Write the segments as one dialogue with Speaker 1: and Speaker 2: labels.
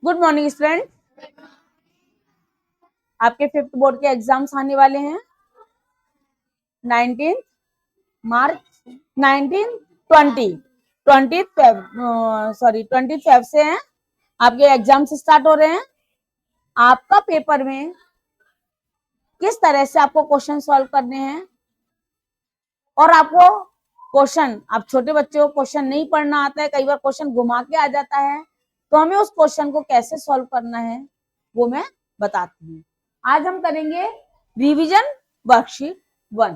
Speaker 1: Good morning student. आपके 5th board के exams आने वाले हैं 19 मार्च 19 20 20 फेब से हैं आपके एग्जाम्स स्टार्ट हो रहे हैं। आपका पेपर में किस तरह से आपको क्वेश्चन सॉल्व करने हैं और आपको क्वेश्चन, आप छोटे बच्चे को क्वेश्चन नहीं पढ़ना आता है, कई बार क्वेश्चन घुमा के आ जाता है, तो हमें उस क्वेश्चन को कैसे सॉल्व करना है वो मैं बताती हूँ। आज हम करेंगे रिवीजन वर्कशीट 1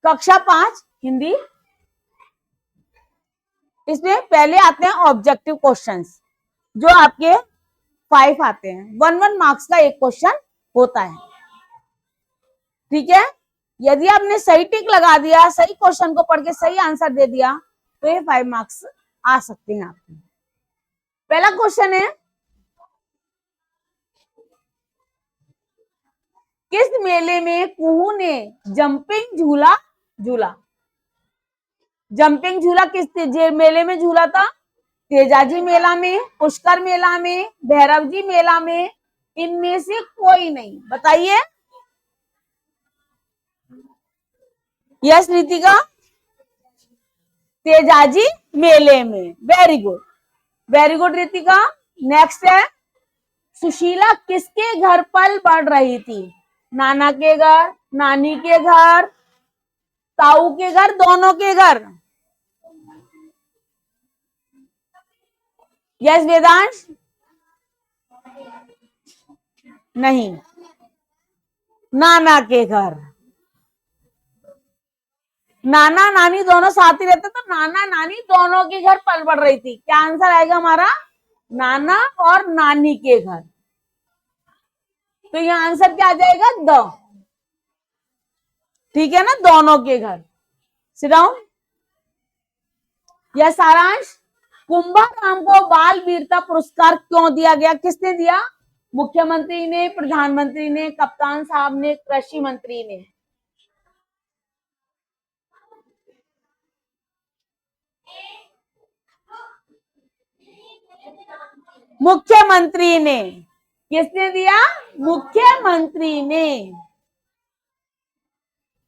Speaker 1: कक्षा 5 हिंदी। इसमें पहले आते हैं ऑब्जेक्टिव क्वेश्चंस जो आपके 5 आते हैं। 1 मार्क्स का एक क्वेश्चन होता है, ठीक है। यदि आपने सही टिक लगा दिया, सही क्वेश्चन को पढ़ के सही आंसर दे दिया तो ये 5 मार्क्स आ सकते हैं आपके। पहला क्वेश्चन है, किस मेले में कुहू ने जंपिंग झूला झूला? जंपिंग झूला किस मेले में झूला था? तेजाजी मेला में, पुष्कर मेला में, भैरव जी मेला में, इनमें से कोई नहीं। बताइए। यस रितिका, तेजाजी मेले में। Very good, very good Ritika. Next है, सुशीला किसके घर पल बढ़ रही थी? नाना के घर, नानी के घर, ताऊ के घर, दोनों के घर? यस वेदांश, नहीं, नाना के घर। नाना नानी दोनों साथ ही रहते, तो नाना नानी दोनों के घर पल बढ़ रही थी। क्या आंसर आएगा हमारा? नाना और नानी के घर। तो यह आंसर क्या आ जाएगा? द, ठीक है ना, दोनों के घर। Sit down. यह सारांश, कुंभाराम को बाल वीरता पुरस्कार क्यों दिया गया? किसने दिया? मुख्यमंत्री ने, प्रधानमंत्री ने, कप्तान साहब ने, कृषि मंत्री ने? मुख्यमंत्री ने। किसने दिया? मुख्यमंत्री ने।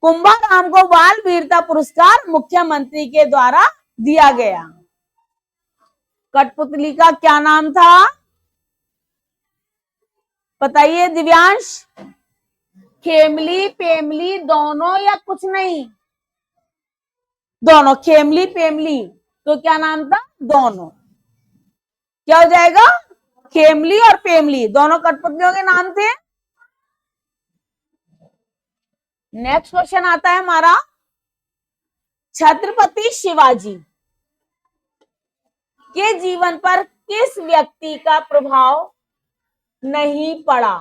Speaker 1: कुंभाराम को बाल वीरता पुरस्कार मुख्यमंत्री के द्वारा दिया गया। कठपुतली का क्या नाम था? बताइए दिव्यांश। खेमली, पेमली, दोनों या कुछ नहीं? दोनों, खेमली पेमली। तो क्या नाम था? दोनों। क्या हो जाएगा? खेमली और पेमली दोनों कठपुतलियों के नाम थे। नेक्स्ट क्वेश्चन आता है हमारा, छत्रपति शिवाजी के जीवन पर किस व्यक्ति का प्रभाव नहीं पड़ा?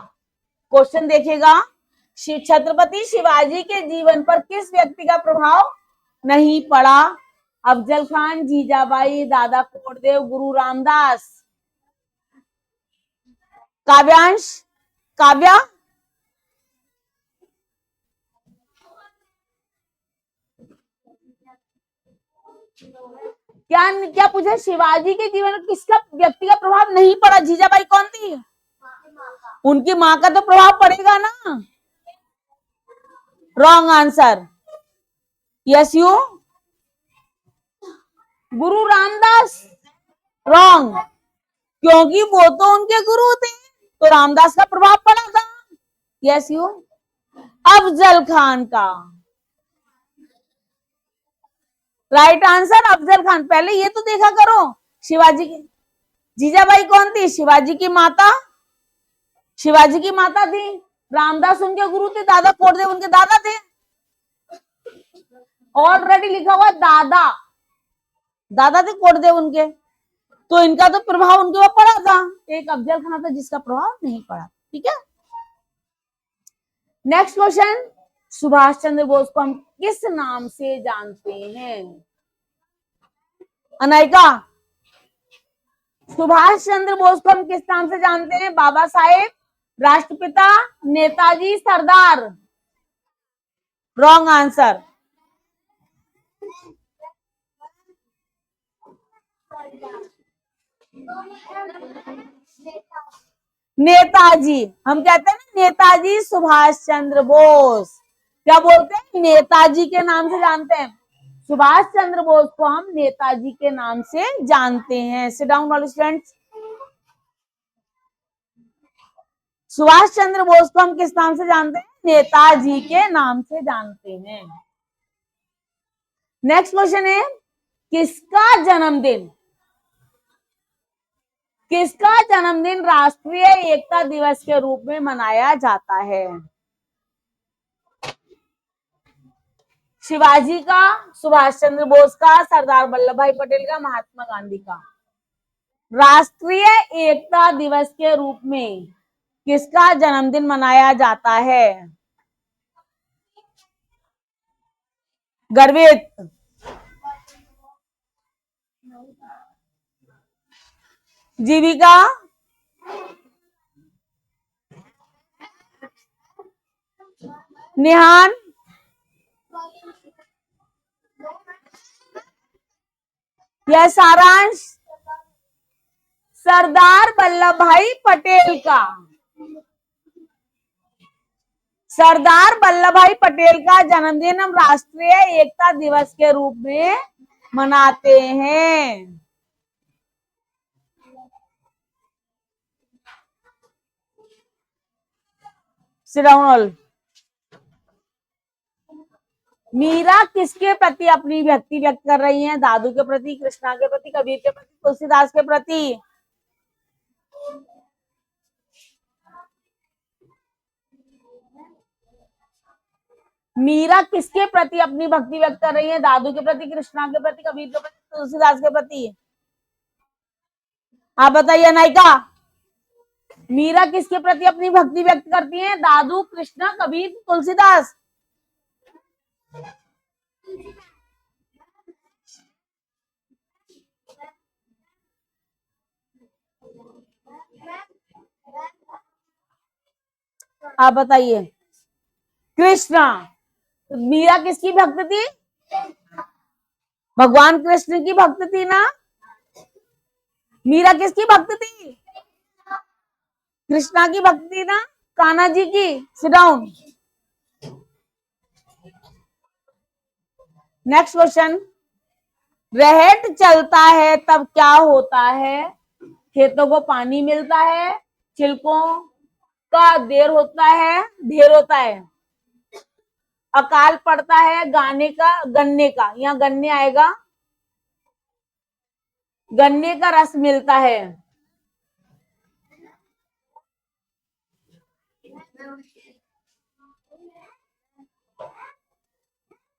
Speaker 1: क्वेश्चन देखिएगा, छत्रपति शिवाजी के जीवन पर किस व्यक्ति का प्रभाव नहीं पड़ा? अफजल खान, जीजाबाई, दादा कोंडदेव, गुरु रामदास? काव्यांश, काव्या? क्या क्या पूछा? शिवाजी के जीवन में किसका व्यक्ति का प्रभाव नहीं पड़ा? जीजाबाई कौन थी? उनकी मां का तो प्रभाव पड़ेगा ना। Wrong answer. Yes you, Guru Ramdas? Wrong, क्योंकि वो तो उनके गुरु थे, तो रामदास का प्रभाव पड़ा था। यस यू, अफजल खान का। Right answer Afzal Khan. पहले ये तो देखा करो, शिवाजी की जीजाबाई कौन थी? शिवाजी की माता, शिवाजी की माता थी। रामदास उनके गुरु थे, दादा कोंडदेव उनके दादा थे। ऑलरेडी लिखा हुआ दादा, दादा थे कोंडदेव उनके, तो इनका तो प्रभाव उनके ऊपर पड़ा था। एक अफजल खान था जिसका प्रभाव नहीं पड़ा। ठीक है। नेक्स्ट क्वेश्चन, सुभाष चंद्र बोस को हम किस नाम से जानते हैं? अनायका, सुभाष चंद्र बोस को हम किस नाम से जानते हैं? बाबा साहेब, राष्ट्रपिता, नेताजी, सरदार? Wrong answer. नेताजी, हम कहते हैं ना नेताजी सुभाष चंद्र बोस, क्या बोलते हैं, नेताजी के नाम से जानते हैं। सुभाष चंद्र बोस को हम नेताजी के नाम से जानते हैं। Sit down all students. Subhash Chandra Bose को हम किस नाम से जानते हैं, नेताजी के नाम से जानते हैं। नेक्स्ट क्वेश्चन है, किसका जन्मदिन, किसका जन्मदिन राष्ट्रीय एकता दिवस के रूप में मनाया जाता है। शिवाजी का, सुभाष चंद्र बोस का, सरदार वल्लभ भाई पटेल का, महात्मा गांधी का। राष्ट्रीय एकता दिवस के रूप में किसका जन्मदिन मनाया जाता है। गर्वित, जीविका, निहान, यह सारांश, सरदार वल्लभ भाई पटेल का। सरदार वल्लभ भाई पटेल का जन्मदिन हम राष्ट्रीय एकता दिवस के रूप में मनाते हैं। Sit down all. मीरा किसके प्रति अपनी भक्ति व्यक्त कर रही हैं, दादू के प्रति, कृष्णा के प्रति, कबीर के प्रति, तुलसीदास के प्रति। मीरा किसके प्रति अपनी भक्ति व्यक्त कर रही है, दादू के प्रति, कृष्णा के प्रति, कबीर के प्रति, तुलसीदास के प्रति। आप बताइए नायिका, मीरा किसके प्रति अपनी भक्ति व्यक्त करती है, दादू, कृष्णा, कबीर, तुलसीदास। आप बताइए। कृष्णा। मीरा किसकी भक्त थी, भगवान कृष्ण की भक्त थी ना। मीरा किसकी भक्त थी, कृष्णा की भक्त थी ना, कान्हा जी की। Sit down. नेक्स्ट क्वेश्चन, रहट चलता है तब क्या होता है, खेतों को पानी मिलता है, छिलकों का ढेर होता है, अकाल पड़ता है, गन्ने का, यहाँ गन्ने आएगा, गन्ने का रस मिलता है।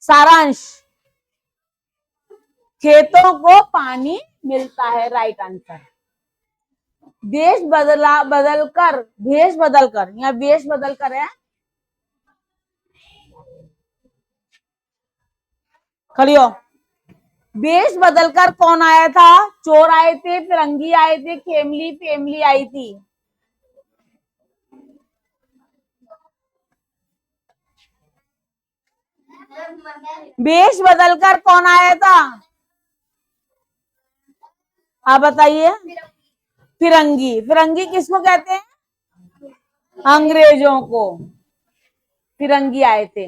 Speaker 1: सारांश, खेतों को पानी मिलता है, राइट आंसर। देश बदलकर, भेष बदलकर, यहाँ वेश बदलकर है, खड़ियो। वेश बदलकर कौन आया था, चोर आए थे, फिरंगी आए थे, फेमली आई थी। वेश बदलकर कौन आया था, आप बताइए। फिरंगी। फिरंगी किसको कहते हैं, अंग्रेजों को फिरंगी आए थे।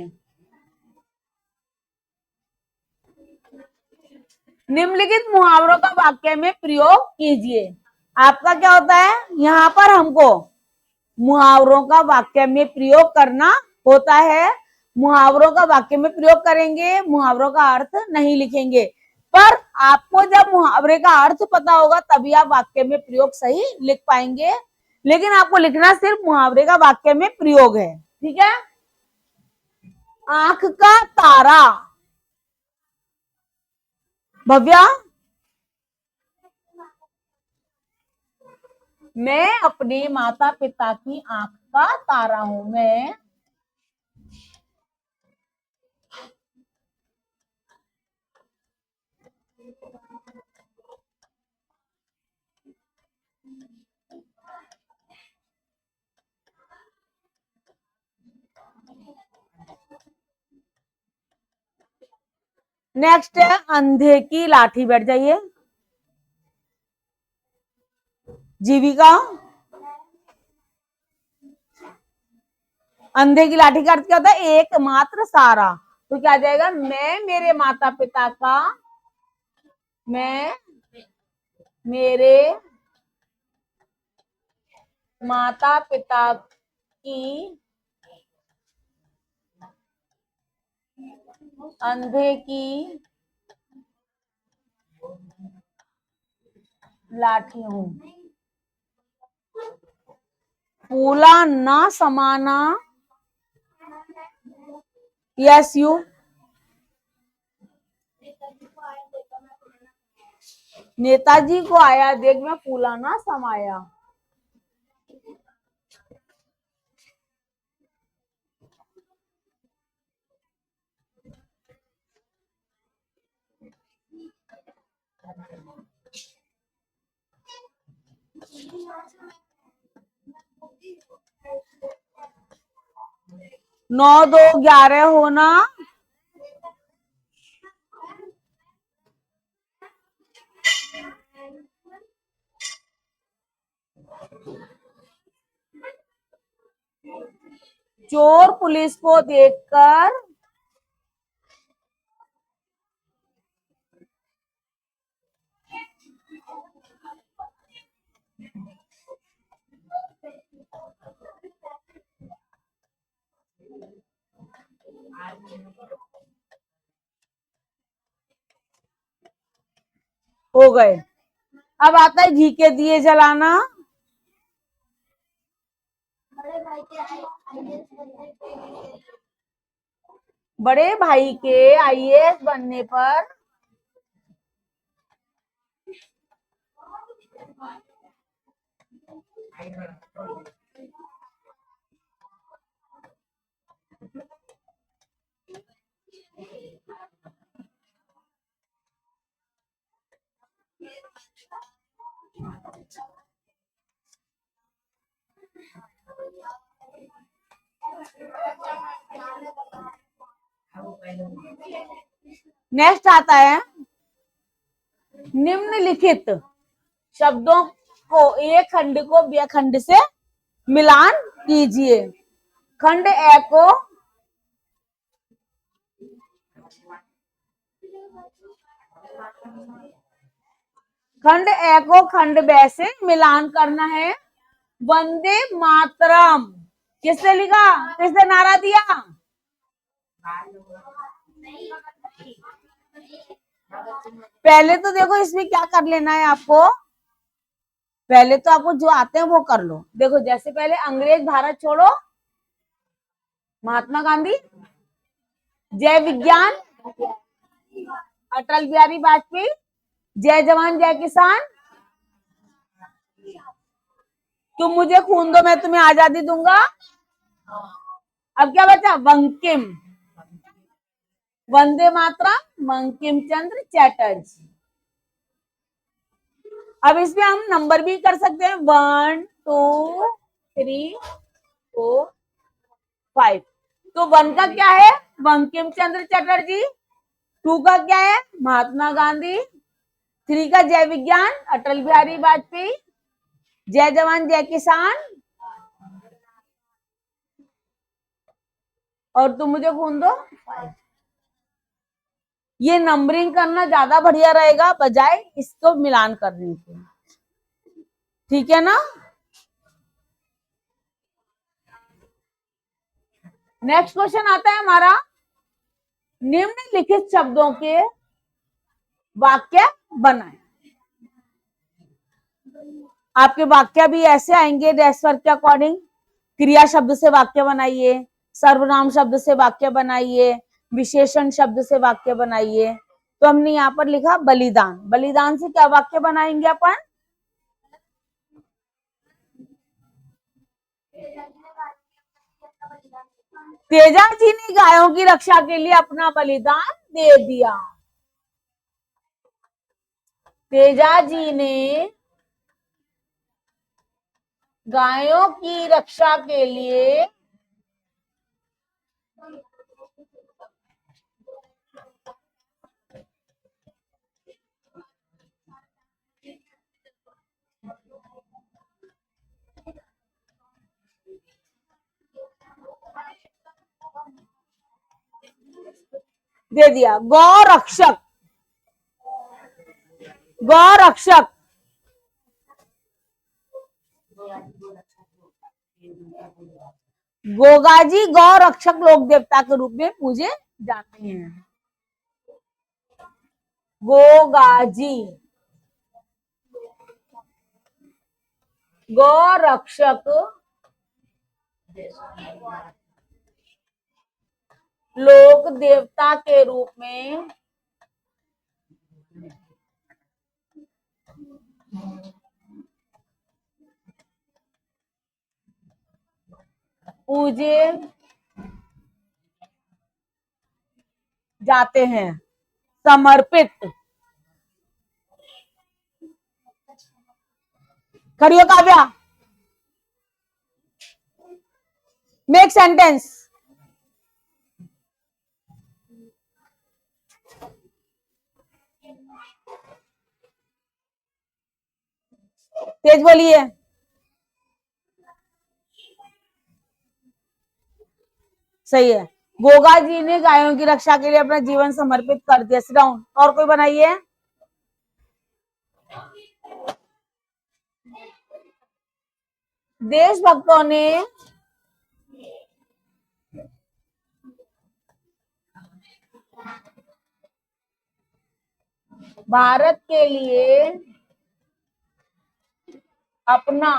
Speaker 1: निम्नलिखित मुहावरों का वाक्य में प्रयोग कीजिए। आपका क्या होता है, यहाँ पर हमको मुहावरों का वाक्य में प्रयोग करना होता है। मुहावरों का वाक्य में प्रयोग करेंगे, मुहावरों का अर्थ नहीं लिखेंगे। पर आपको जब मुहावरे का अर्थ पता होगा तभी आप वाक्य में प्रयोग सही लिख पाएंगे, लेकिन आपको लिखना सिर्फ मुहावरे का वाक्य में प्रयोग है, ठीक है। आंख का तारा, भव्या। मैं अपने माता पिता की आंख का तारा हूं, मैं नेक्स्ट है अंधे की लाठी, बैठ जाइए। जीविका, अंधे की लाठी का अर्थ क्या होता है? एकमात्र सहारा। तो क्या आ जाएगा? मैं मेरे माता पिता का, मैं मेरे माता पिता की अंधे की लाठी हूं। फूला ना समाना, यस यू, नेताजी को आया देख में फूला ना समाया। नौ दो 11 होना, चोर पुलिस को देखकर हो गए। अब आता है घी के दिए जलाना। बड़े भाई के आईएएस बनने पर नेक्स्ट आता है निम्नलिखित शब्दों को एक खंड को बी खंड से मिलान कीजिए। खंड ए को खंड ब से मिलान करना है। वंदे मातरम किसने लिखा? किसने नारा दिया? पहले तो देखो इसमें क्या कर लेना है आपको, पहले तो आपको जो आते हैं वो कर लो। देखो जैसे पहले अंग्रेज भारत छोड़ो, महात्मा गांधी, जय विज्ञान अटल बिहारी वाजपेयी, जय जवान जय किसान, तुम मुझे खून दो मैं तुम्हें आजादी दूंगा। अब क्या बचा? बंकिम, वंदे मातरम, बंकिम चंद्र चैटर्जी। अब इसमें हम नंबर भी कर सकते हैं 1 2 3 4 5। तो 1 का क्या है? बंकिम चंद्र चटर्जी। 2 का क्या है? महात्मा गांधी। 3 का जय विज्ञान अटल बिहारी वाजपेयी। जय जवान जय किसान और तुम मुझे खून दो। ये नंबरिंग करना ज्यादा बढ़िया रहेगा बजाय इसको मिलान करने के। ठीक है ना? नेक्स्ट क्वेश्चन आता है हमारा, निम्नलिखित शब्दों के वाक्य बनाएं। आपके वाक्य भी ऐसे आएंगे डेस्वर्क के अकॉर्डिंग। क्रिया शब्द से वाक्य बनाइए, सर्वनाम शब्द से वाक्य बनाइए, विशेषण शब्द से वाक्य बनाइए। तो हमने यहाँ पर लिखा बलिदान। बलिदान से क्या वाक्य बनाएंगे अपन? तेजा जी ने गायों की रक्षा के लिए अपना बलिदान दे दिया। तेजा जी ने गायों की रक्षा के लिए दे दिया। गौ रक्षक, गौ रक्षक, गोगाजी गौ रक्षक लोक देवता के रूप में पूजे जाते हैं। गोगाजी गौ रक्षक लोक देवता के रूप में पूजे जाते हैं। समर्पित, खड़ी हो काव्या, मेक सेंटेंस। तेज बोलिए। सही है। गोगा जी ने गायों की रक्षा के लिए अपना जीवन समर्पित कर दिया। Sit down. और कोई बनाइए। देशभक्तों ने भारत के लिए अपना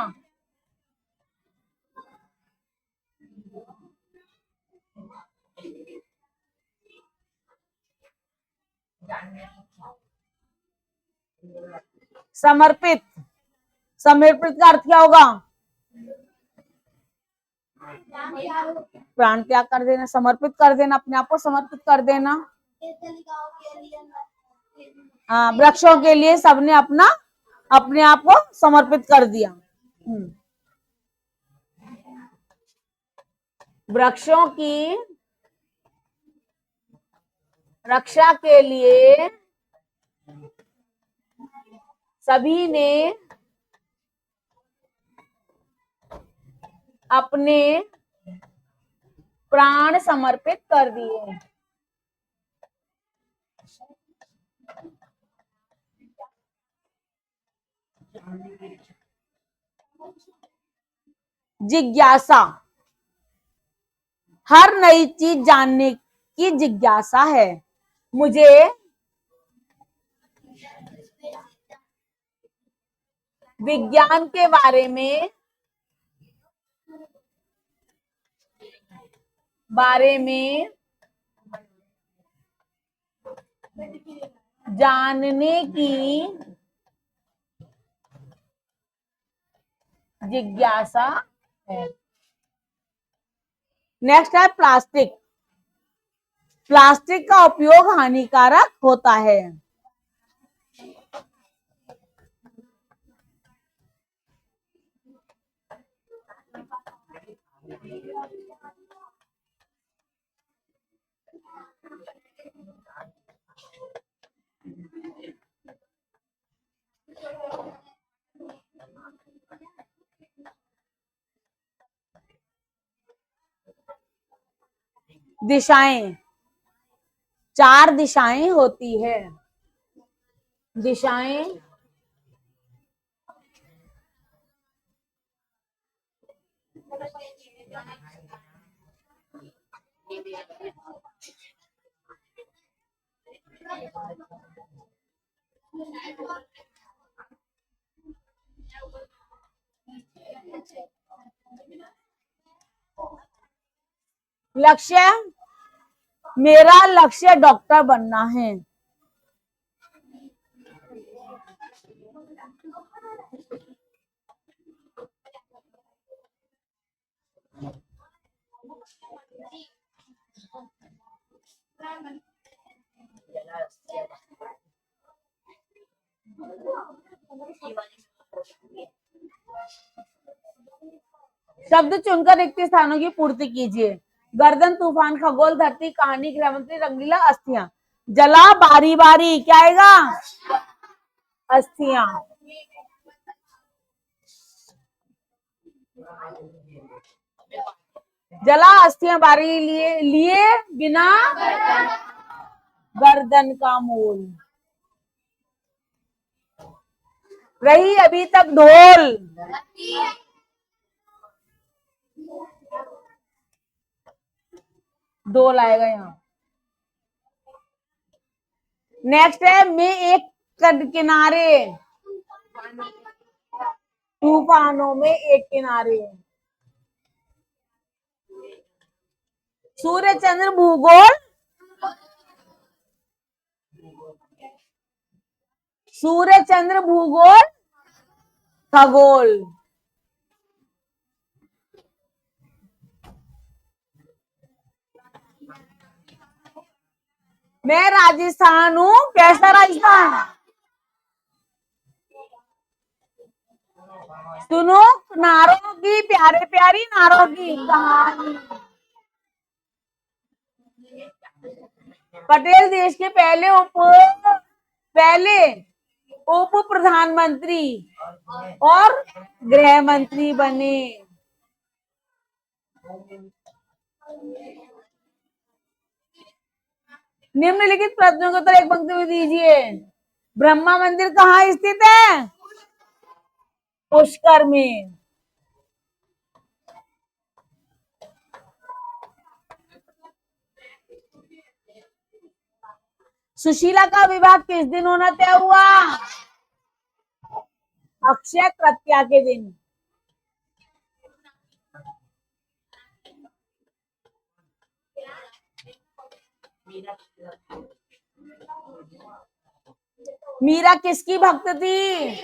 Speaker 1: समर्पित, समर्पित का अर्थ क्या होगा? प्राण त्याग कर देना, समर्पित कर देना, अपने आप को समर्पित कर देना। हाँ, वृक्षों के लिए सबने अपना अपने आप को समर्पित कर दिया। वृक्षों की रक्षा के लिए सभी ने अपने प्राण समर्पित कर दिए। जिज्ञासा, हर नई चीज जानने की जिज्ञासा है। मुझे विज्ञान के बारे में जानने की जिज्ञासा है। नेक्स्ट है प्लास्टिक। प्लास्टिक का उपयोग हानिकारक होता है। दिशाएं, 4 दिशाएं होती है। दिशाएं लक्ष्य, मेरा लक्ष्य डॉक्टर बनना है। शब्द चुनकर रिक्त स्थानों की पूर्ति कीजिए। गर्दन, तूफान, खगोल, धरती, कहानी, गृहमंत्री, रंगीला, अस्थियां। जला, बारी बारी, क्या आएगा? अस्थियां। जला, अस्थियां बारी लिए बिना गर्दन का मूल। रही अभी तक ढोल, ढोल आएगा यहाँ। नेक्स्ट है मैं एक किनारे, तूफानों में एक किनारे। सूर्य चंद्र भूगोल, सूर्य चंद्र भूगोल खगोल। मैं राजस्थान हूँ, कैसा राजस्थान? सुनो नारों की, प्यारे प्यारी नारों की कहानी। पटेल देश के पहले उप प्रधानमंत्री और गृह मंत्री बने। निम्नलिखित प्रश्नों के उत्तर एक पंक्ति में दीजिए। ब्रह्मा मंदिर कहाँ स्थित है? पुष्कर में। सुशीला का विवाह किस दिन होना तय हुआ? अक्षय तृतीया के दिन। मीरा किसकी भक्त थी?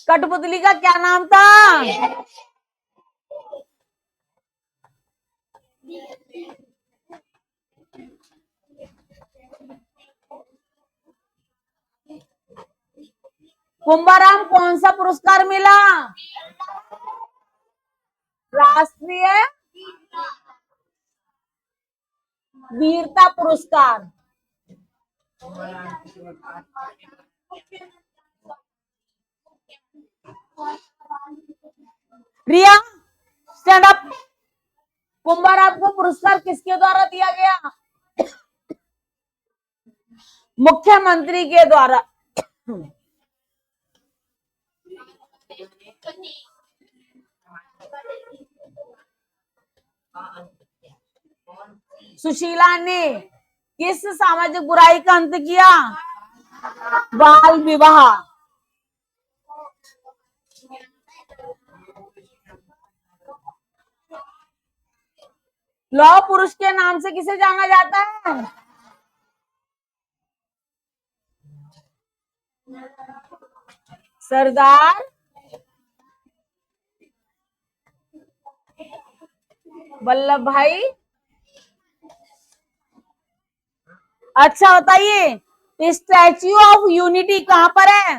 Speaker 1: कठपुतली का क्या नाम था? कुंभाराम कौन सा पुरस्कार मिला? राष्ट्रीय वीरता पुरस्कार। रिया स्टैंड अप। कुंभाराम को पुरस्कार किसके द्वारा दिया गया? मुख्यमंत्री के द्वारा। सुशीला ने किस सामाजिक बुराई का अंत किया? बाल विवाह। लौह पुरुष के नाम से किसे जाना जाता है? सरदार वल्लभ भाई। अच्छा बताइए स्टैच्यू ऑफ यूनिटी कहां पर है?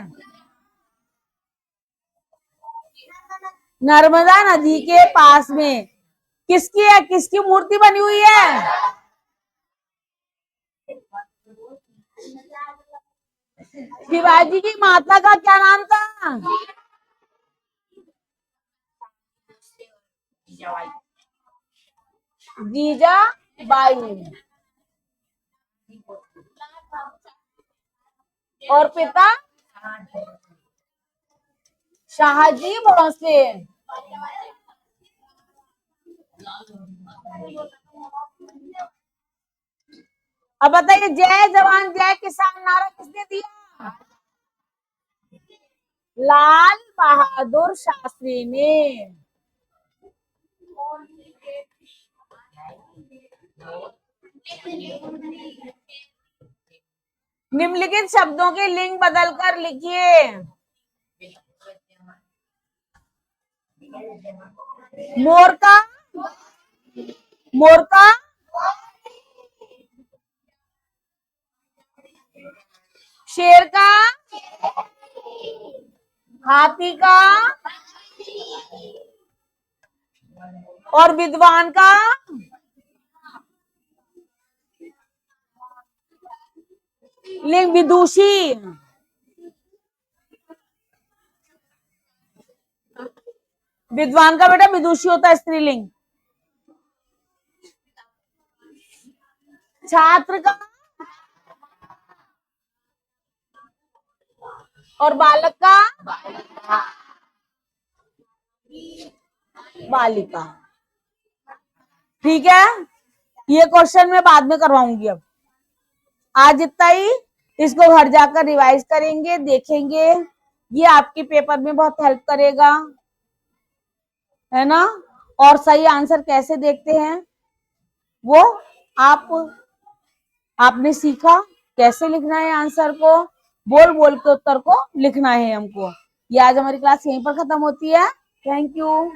Speaker 1: नर्मदा नदी के पास में। किसकी है, किसकी मूर्ति बनी हुई है? शिवाजी की माता का क्या नाम था? जीजाबाई। और पिता? शाहजी भोसले। अब बताइए जय जवान जय किसान नारा किसने दिया? लाल बहादुर शास्त्री ने। निम्नलिखित शब्दों के लिंग बदलकर लिखिए। मोर का, मोर का, शेर का, हाथी का और विद्वान का। लिंग विदुषी। विद्वान का बेटा विदुषी होता है स्त्रीलिंग। छात्र का और बालक का बालिका। ठीक है, ये क्वेश्चन मैं बाद में करवाऊंगी। अब आज इतना ही, इसको घर जाकर रिवाइज करेंगे, देखेंगे, ये आपके पेपर में बहुत हेल्प करेगा, है ना। और सही आंसर कैसे देखते हैं वो आपने सीखा, कैसे लिखना है आंसर को, बोल बोल के उत्तर को लिखना है हमको। ये आज हमारी क्लास यहीं पर खत्म होती है। Thank you.